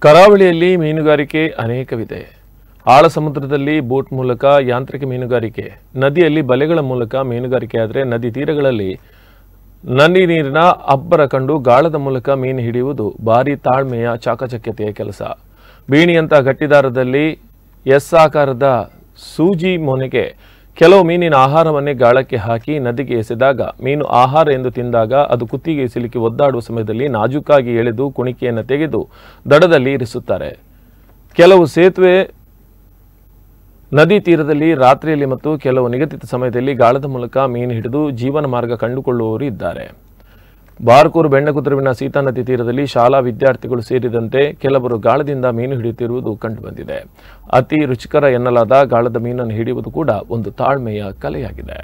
ಕರಾವಳಿಯಲ್ಲಿ ಮೀನುಗಾರಿಕೆ ಅನೇಕವಿದೆ. ಆಳ ಸಮುದ್ರದಲ್ಲಿ ಬೋಟ್ ಮೂಲಕ ಯಾಂತ್ರಿಕ ಮೀನುಗಾರಿಕೆ, ನದಿಯಲ್ಲಿ ಬಲೆಗಳ ಮೂಲಕ ಮೀನುಗಾರಿಕೆ. ಆದರೆ ನದಿ ತೀರಗಳಲ್ಲಿ ನದಿ ನೀರಿನ ಅಬ್ಬರ ಕಂಡು ಗಾಳದ ಮೂಲಕ ಮೀನು ಹಿಡಿಯುವುದು ಭಾರಿ ತಾಳ್ಮೆಯ ಚಾಕಚಕ್ಯತೆಯ ಕೆಲಸ. ಬೀಣಿಯಂಥ ಗಟ್ಟಿದಾರದಲ್ಲಿ ಎಸ್ ಆಕಾರದ ಸೂಜಿ ಮೊನೆಗೆ ಕೆಲವು ಮೀನಿನ ಆಹಾರವನ್ನೇ ಗಾಳಕ್ಕೆ ಹಾಕಿ ನದಿಗೆ ಎಸೆದಾಗ ಮೀನು ಆಹಾರ ಎಂದು ತಿಂದಾಗ ಅದು ಕುತ್ತಿಗೆ ಸಿಲುಕಿ ಒದ್ದಾಡುವ ಸಮಯದಲ್ಲಿ ನಾಜೂಕಾಗಿ ಎಳೆದು ಕುಣಿಕೆಯನ್ನು ತೆಗೆದು ದಡದಲ್ಲಿ ಇರಿಸುತ್ತಾರೆ. ಕೆಲವು ಸೇತುವೆ ನದಿ ತೀರದಲ್ಲಿ ರಾತ್ರಿಯಲ್ಲಿ ಮತ್ತು ಕೆಲವು ನಿಗದಿತ ಸಮಯದಲ್ಲಿ ಗಾಳದ ಮೂಲಕ ಮೀನು ಹಿಡಿದು ಜೀವನ ಮಾರ್ಗ ಕಂಡುಕೊಳ್ಳುವವರು ಇದ್ದಾರೆ. ಬಾರ್ಕೂರು ಬೆಣ್ಣಕುದುರುವಿನ ಸೀತಾ ನದಿ ತೀರದಲ್ಲಿ ಶಾಲಾ ವಿದ್ಯಾರ್ಥಿಗಳು ಸೇರಿದಂತೆ ಕೆಲವರು ಗಾಳದಿಂದ ಮೀನು ಹಿಡಿಯುತ್ತಿರುವುದು ಕಂಡುಬಂದಿದೆ. ಅತಿ ರುಚಿಕರ ಎನ್ನಲಾದ ಗಾಳದ ಮೀನನ್ನು ಹಿಡಿಯುವುದು ಕೂಡ ಒಂದು ತಾಳ್ಮೆಯ ಕಲೆಯಾಗಿದೆ.